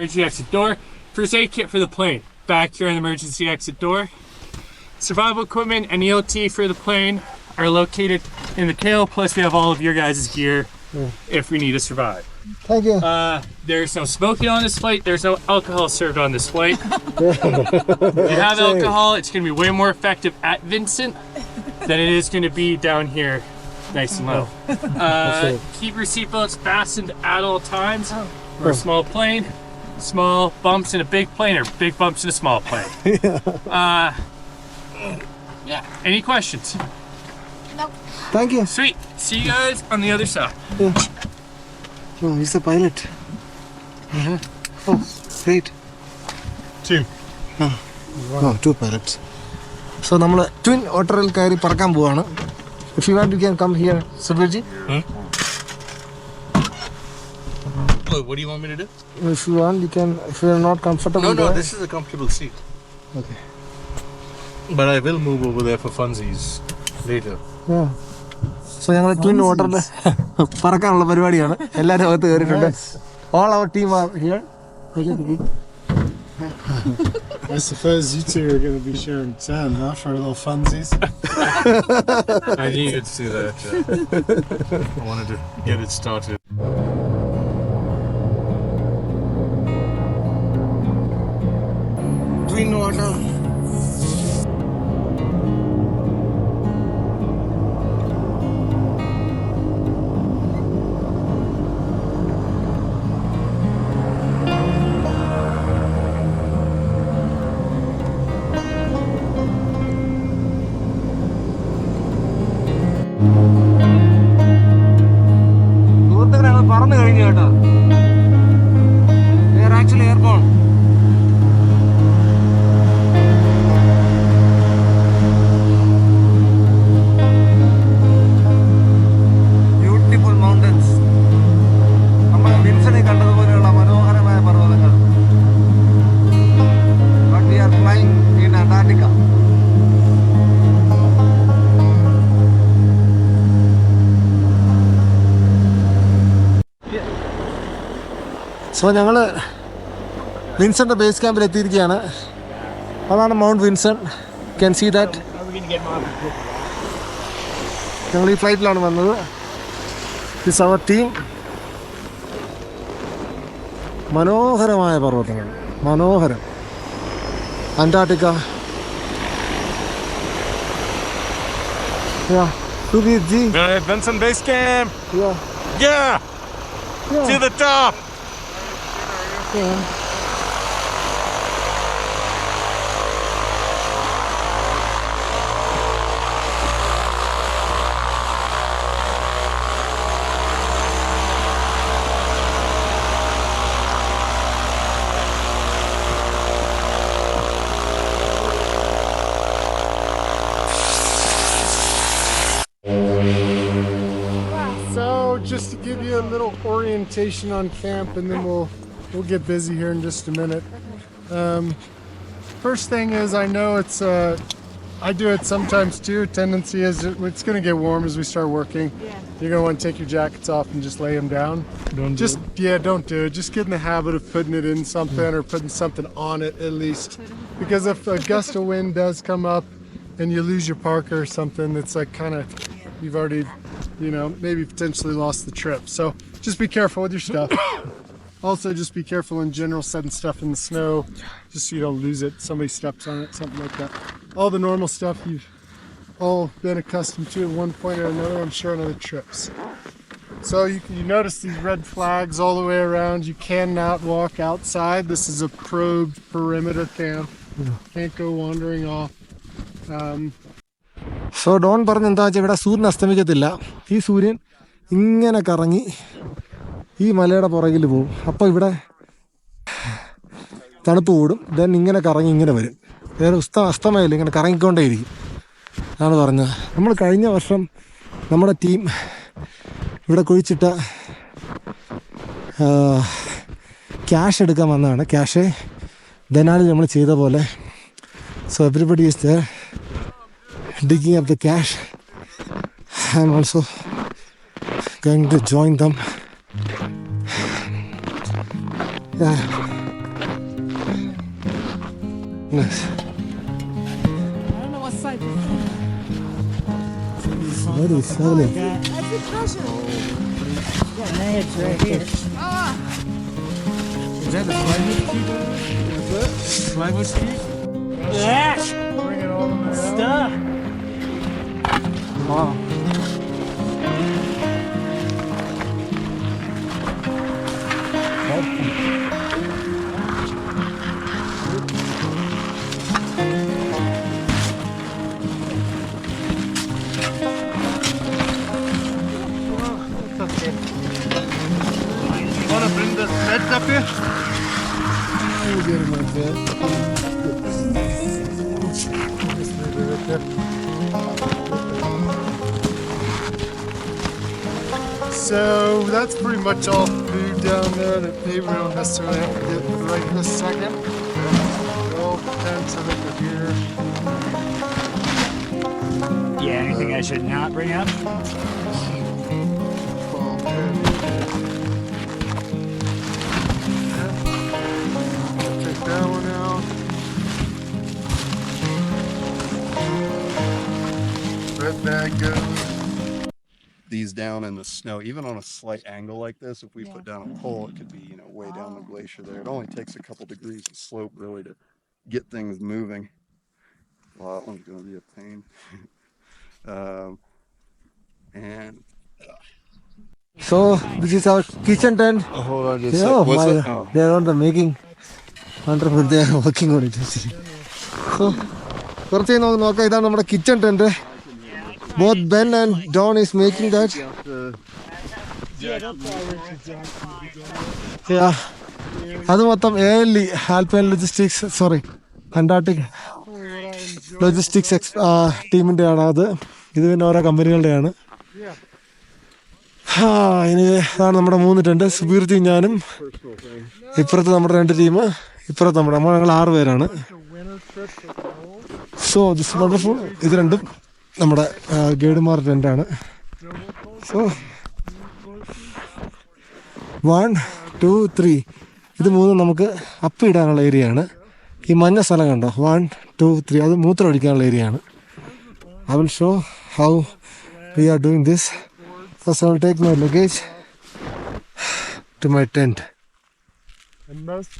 emergency exit door. First aid kit for the plane. Back here in the emergency exit door. Survival equipment and EOT for the plane are located in the tail, plus we have all of your guys' gear if we need to survive. Thank you. There's no smoking on this flight. There's no alcohol served on this flight. If you have alcohol, it's going to be way more effective at VINSON than it is going to be down here, nice and low. Keep your seatbelts fastened at all times. We're a small plane. Small bumps in a big plane or big bumps in a small plane. Yeah. Any questions? Nope. Thank you. Sweet. See you guys on the other side. Oh, he's the pilot. Oh, great. 2. Oh, 2 pilots. So, we are twin Otter carry parakam buana. If you want, you can come here, Subirji. What do you want me to do? If you want, you can. If you are not comfortable. No, this is a comfortable seat. Okay. But I will move over there for funsies later. Yeah. So, we are twin Otter. Parakam parivadiyana. Ellarum agathu kerittunde. All our team are here. I suppose you two are going to be sharing 10, huh? For little funsies. I knew you'd see that. I wanted to get it started. Twin Otter. They are actually airborne. Beautiful mountains. നമ്മൾ വിൻസണിൽ കണ്ടതുപോലെയുള്ള മനോഹരമായ പർവ്വതങ്ങൾ. But we are flying in Antarctica. So, ഞങ്ങൾ വിൻസന്റെ base ക്യാമ്പിൽ എത്തിയിരിക്കുകയാണ്. അതാണ് mount Vinson. Can see that. ഞങ്ങൾ ഈ ഫ്ലൈറ്റിലാണ് വന്നത്. This our team. മനോഹരമായ പർവ്വതങ്ങൾ, മനോഹരം. Antarctica. We're at Vinson Base Camp. Yeah. To the top. So, just to give you a little orientation on camp, and then we'll get busy here in just a minute. First thing is, I know it's I do it sometimes too. Tendency is it's going to get warm as we start working. You're going to want to take your jackets off and just lay them down. Don't do it. Just get in the habit of putting it in something or putting something on it at least. Because if a gust of wind does come up and you lose your parka or something, it's like kind of, you've already, maybe potentially lost the trip. So just be careful with your stuff. Also, just be careful in general setting stuff in the snow, just so you don't lose it. Somebody steps on it, something like that. All the normal stuff you've all been accustomed to at one point or another, I'm sure, on other trips. So you notice these red flags all the way around. You cannot walk outside. This is a probed perimeter camp. Can't go wandering off. So Don പറഞ്ഞ എന്താ വെച്ചാൽ ഇവിടെ സൂര്യൻ അസ്തമിക്കത്തില്ല. ഈ സൂര്യൻ ഇങ്ങനെ കറങ്ങി ഈ മലയുടെ പുറകിൽ പോവും. അപ്പോൾ ഇവിടെ തണുപ്പ് കൂടും. ദെൻ ഇങ്ങനെ കറങ്ങി ഇങ്ങനെ വരും. വേറെ അസ്തമയമില്ല, ഇങ്ങനെ കറങ്ങിക്കൊണ്ടേയിരിക്കും. അതാണ് പറഞ്ഞത്. നമ്മൾ കഴിഞ്ഞ വർഷം നമ്മുടെ ടീം ഇവിടെ കുഴിച്ചിട്ട ക്യാഷ് എടുക്കാൻ വന്നതാണ്. ക്യാഷ് ദനാലിൽ നമ്മൾ ചെയ്ത പോലെ. So everybody is there digging up the cache. I'm also going to join them. Yeah. darkness. I don't know what side this is. What is happening? That's the treasure. Yeah, now it's right here. Is that a plywood sheet? Plywood sheet? Yeah. Bring it all the way out. Stuff. Wow. Want to bring the threads up here? We'll get him right there. Just leave it right there. So that's pretty much all food down there that maybe we don't necessarily have to get right this second. It all depends on if we're here. Yeah, anything I should not bring up? Take that one out. Red bag goes. These down in the snow, even on a slight angle like this, if we put down a pole, it could be, way down the glacier there. It only takes a couple degrees of slope really to get things moving. Well, that one's going to be a pain. And So this is our kitchen tent. hold on just Oh my, they are on the making. Wonderful, they are working on it. So, കുറച്ച് നമുക്ക് നോക്കാം. ഇതാണ് നമ്മുടെ kitchen tent. Both Ben and Don is making that. Yeah. അത് മൊത്തം ALE Alpine Logistics, sorry, Antarctic Logistics ടീമിൻ്റെ ആണ് അത്. ഇത് പിന്നെ ഓരോ കമ്പനികളുടെയാണ്. ഇനി അതാണ് നമ്മുടെ 3 ടെന്റ്. സുബീർത്തിയും ഞാനും, ഇപ്പുറത്ത് നമ്മുടെ 2 ടീം, ഇപ്പുറത്ത് ഞങ്ങൾ 6 പേരാണ്. So this wonderful. ഇത് രണ്ടും നമ്മുടെ ഗൈഡുമാർ ടെൻ്റാണ്. സോ 1, 2, 3 ഇത് 3 നമുക്ക് അപ്പ് ഇടാനുള്ള ഏരിയ ആണ്. ഈ മഞ്ഞ സ്ഥലം കണ്ടോ, 1, 2, 3 അത് മൂത്രം ഒഴിക്കാനുള്ള ഏരിയ ആണ്. I will show how we are doing this. First I will take my luggage to my tent. most